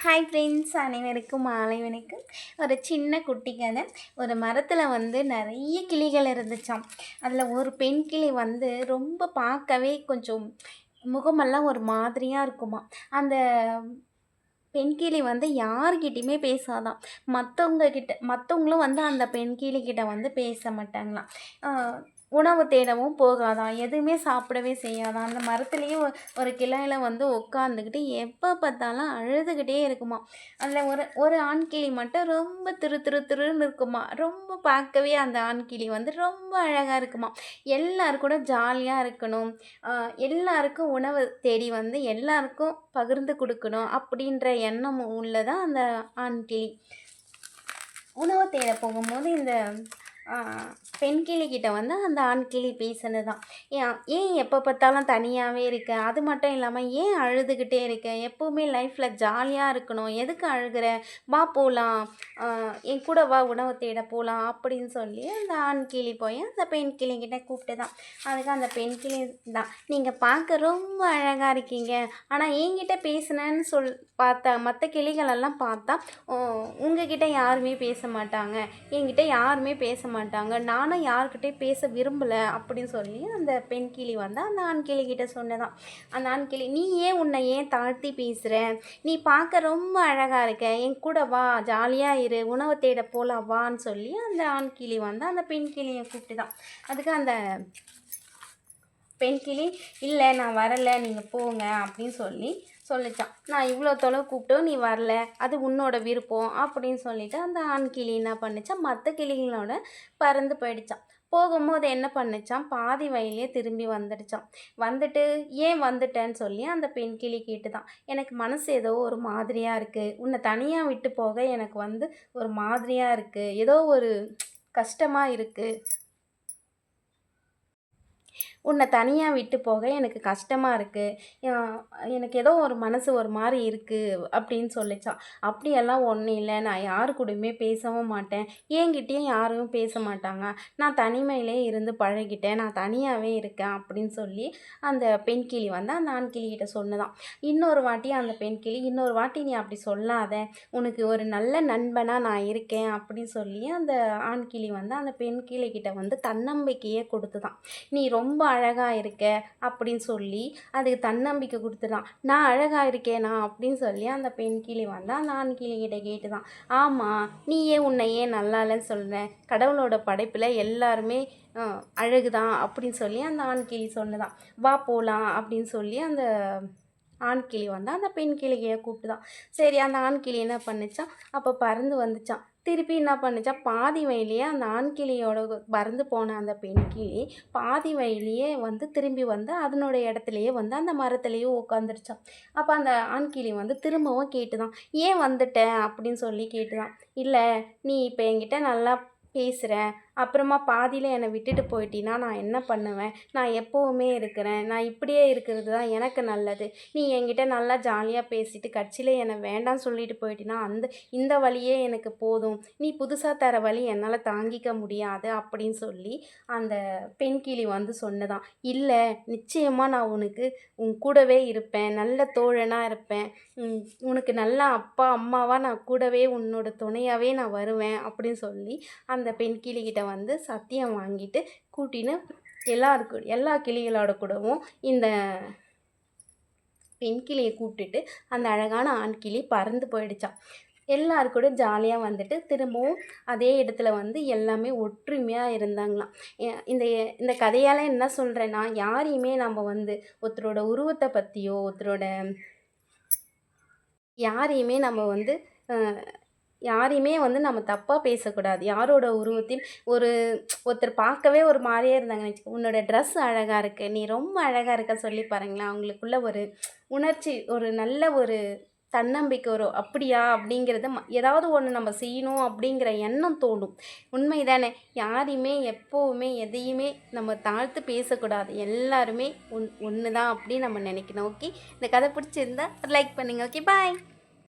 Hi friends, அனைவருக்கும் மாலை வணக்கம். ஒரு சின்ன குட்டி கதை. ஒரு மரத்தில் நிறைய கிளிகள் இருந்துச்சாம். அதில் ஒரு பெண் கிளி ரொம்ப பார்க்கவே கொஞ்சம் முகமெல்லாம் ஒரு மாதிரியாக இருக்குமா. அந்த பெண் கிளி யார்கிட்டையுமே பேசாதான். மற்றவங்களும் அந்த பெண் கிளிக்கிட்ட பேச மாட்டாங்களாம். உணவு தேடவும் போகாதான், எதுவுமே சாப்பிடவே செய்யாதான். அந்த மரத்துலேயே ஒரு கிளையில் உட்காந்துக்கிட்டு எப்போ பார்த்தாலும் அழுதுகிட்டே இருக்குமா. அதில் ஒரு ஒரு ஆண் கிளி மட்டும் ரொம்ப திருன்னு இருக்குமா. ரொம்ப பார்க்கவே அந்த ஆண் கிளி ரொம்ப அழகாக இருக்குமா. எல்லாரும் கூட ஜாலியாக இருக்கணும், எல்லாருக்கும் உணவு தேடி எல்லாருக்கும் பகிர்ந்து கொடுக்கணும் அப்படின்ற எண்ணம் உள்ளதான் அந்த ஆண் கிளி. உணவு தேட போகும்போது இந்த பெண் கிளிக்கிட்ட அந்த ஆண் கிளி பேசினதான். ஏன் எப்போ பார்த்தாலும் தனியாகவே இருக்க, அது மட்டும் இல்லாமல் ஏன் அழுதுகிட்டே இருக்க, எப்போவுமே லைஃப்பில் ஜாலியாக இருக்கணும், எதுக்கு அழுகிற, வா போகலாம், என் கூட வா உணவு தேட போகலாம் அப்படின்னு சொல்லி அந்த ஆண் கிளி போய் அந்த பெண் கிளிக்கிட்ட கூப்பிட்டு தான். அதுக்கு அந்த பெண் கிளி தான், நீங்கள் பார்க்க ரொம்ப அழகாக இருக்கீங்க, ஆனால் என்கிட்ட பேசுனேன்னு பார்த்தா மற்ற கிளிகளெல்லாம் பார்த்தா உங்ககிட்ட யாருமே பேச மாட்டாங்க, என்கிட்ட யாருமே பேச மாட்டாங்க, நானும் யார்கிட்டையும் பேச விரும்பலை அப்படின்னு சொல்லி அந்த பெண் கிளி அந்த ஆண் கிளிக்கிட்ட சொன்னதான். அந்த ஆண் கிளி, நீ உன்னை ஏன் தாழ்த்தி பேசுகிற, நீ பார்க்க ரொம்ப அழகாக இருக்க, என் கூட வா ஜாலியாக இரு, உணவு தேட போகலாம் வான்னு சொல்லி அந்த ஆண் கிளி அந்த பெண் கிளியை கூப்பிட்டு தான். அதுக்கு அந்த பெண் கிளி, இல்லை நான் வரலை, நீங்கள் போங்க அப்படின்னு சொல்லிச்சான். நான் இவ்வளோ தொலைவு கூப்பிட்டோம், நீ வரல, அது உன்னோட விருப்பம் அப்படின்னு சொல்லிவிட்டு அந்த ஆண் கிளி என்ன பண்ணிச்சான், மற்ற கிளிகளோட பறந்து போயிடுச்சான். போகும்போது என்ன பண்ணிச்சான், பாதி வயலே திரும்பி வந்துடுச்சான். வந்துட்டு ஏன் வந்துட்டேன்னு சொல்லி அந்த பெண் கிளி கேட்டு தான். எனக்கு மனசு ஏதோ ஒரு மாதிரியாக இருக்குது, உன்னை தனியாக விட்டு போக எனக்கு ஒரு மாதிரியாக இருக்குது, ஏதோ ஒரு கஷ்டமாக இருக்குது, உன்னை தனியாக விட்டு போக எனக்கு கஷ்டமாக இருக்குது, எனக்கு ஏதோ ஒரு மனசு ஒரு மாதிரி இருக்குது அப்படின்னு சொல்லிச்சான். அப்படியெல்லாம் ஒன்றும் இல்லை, நான் யாரு கூடயுமே பேசவும் மாட்டேன், என்கிட்டயும் யாரும் பேச மாட்டாங்க, நான் தனிமையிலே இருந்து பழகிட்டேன், நான் தனியாகவே இருக்கேன் அப்படின்னு சொல்லி அந்த பெண் கிளி அந்த ஆண் கிளிகிட்ட சொன்னதான். இன்னொரு வாட்டி அந்த பெண் கிளி, இன்னொரு வாட்டி நீ அப்படி சொல்லாத, உனக்கு ஒரு நல்ல நண்பனாக நான் இருக்கேன் அப்படின்னு சொல்லி அந்த ஆண் கிளி அந்த பெண் கிளிக்கிட்ட தன்னம்பிக்கையே கொடுத்துதான். நீ ரொம்ப அழகாக இருக்க அப்படின்னு சொல்லி அதுக்கு தன்னம்பிக்கை கொடுத்துதான். நான் அழகாக இருக்கேனா அப்படின்னு சொல்லி அந்த பெண் கிளி அந்த ஆண் கிளிகிட்ட கேட்டு தான். ஆமாம், நீ உன்னை நல்லா இல்லைன்னு சொல்கிற, கடவுளோட படைப்பில் எல்லாருமே அழகுதான் அப்படின்னு சொல்லி அந்த ஆண் கிளி சொன்னதான். வா போகலாம் அப்படின்னு சொல்லி அந்த ஆண் கிளி அந்த பெண் கிளியை கூப்பிட்டு தான். சரி, அந்த ஆண் கிளி என்ன பண்ணிச்சான், அப்போ பறந்து வந்துச்சான். திருப்பி என்ன பண்ணிச்சான், பாதி வயலையே அந்த ஆண் கிளியோட பறந்து போன அந்த பெண் கிளி பாதி வயலையே திரும்பி அதனோட இடத்துலையே அந்த மரத்துலேயே உட்காந்துருச்சான். அப்போ அந்த ஆண் கிளி திரும்பவும் கேட்டுதான், ஏன் வந்துட்ட அப்படின்னு சொல்லி கேட்டுதான். இல்லை, நீ இப்போ என்கிட்ட நல்லா பேசுகிற, அப்புறமா பாதியில் என்னை விட்டுட்டு போயிட்டீன்னா நான் என்ன பண்ணுவேன், நான் எப்போவுமே இருக்கிறேன், நான் இப்படியே இருக்கிறது தான் எனக்கு நல்லது, நீ என்கிட்ட நல்லா ஜாலியாக பேசிட்டு கட்சியில் என்னை வேண்டாம்னு சொல்லிட்டு போயிட்டீன்னா இந்த வழியே எனக்கு போதும், நீ புதுசாக தர வழி என்னால் தாங்கிக்க முடியாது அப்படின்னு சொல்லி அந்த பெண் கிளி சொன்னதான். இல்லை, நிச்சயமாக நான் உன் கூடவே இருப்பேன், நல்ல தோழனாக இருப்பேன், உனக்கு நல்ல அப்பா அம்மாவாக நான் கூடவே உன்னோட துணையாகவே நான் வருவேன் அப்படின்னு சொல்லி அந்த பெண் கிளிகிட்ட சத்தியம் வாங்கிட்டு கூட்டின்னு எல்லா கிளிகளோட கூடவும் இந்த பெண் கிளியை கூப்பிட்டுட்டு அந்த அழகான ஆண் கிளி பறந்து போயிடுச்சான். எல்லாரு கூட ஜாலியாக திரும்பவும் அதே இடத்துல எல்லாமே ஒற்றுமையாக இருந்தாங்களாம். இந்த கதையால் என்ன சொல்கிறேன்னா, யாரையுமே நம்ம ஒருத்தரோட உருவத்தை பற்றியோ யாரையுமே நம்ம யாரையுமே நம்ம தப்பாக பேசக்கூடாது. யாரோட உருவத்தையும் ஒருத்தர் பார்க்கவே ஒரு மாதிரியே இருந்தாங்கன்னு வச்சுக்கோ, உன்னோட ட்ரெஸ் அழகாக இருக்குது, நீ ரொம்ப அழகாக இருக்க சொல்லி பாருங்களேன், அவங்களுக்குள்ள ஒரு உணர்ச்சி, ஒரு நல்ல ஒரு தன்னம்பிக்கை வரும். அப்படியா அப்படிங்கிறத ஏதாவது ஒன்று நம்ம செய்யணும் அப்படிங்கிற எண்ணம் தோணும். உண்மைதானே? யாரையுமே எப்போவுமே எதையுமே நம்ம தாழ்த்து பேசக்கூடாது, எல்லாருமே ஒன்று தான் அப்படின்னு நம்ம நினைக்கணும். ஓகே, இந்த கதை பிடிச்சிருந்தா லைக் பண்ணுங்கள். ஓகே, பாய்.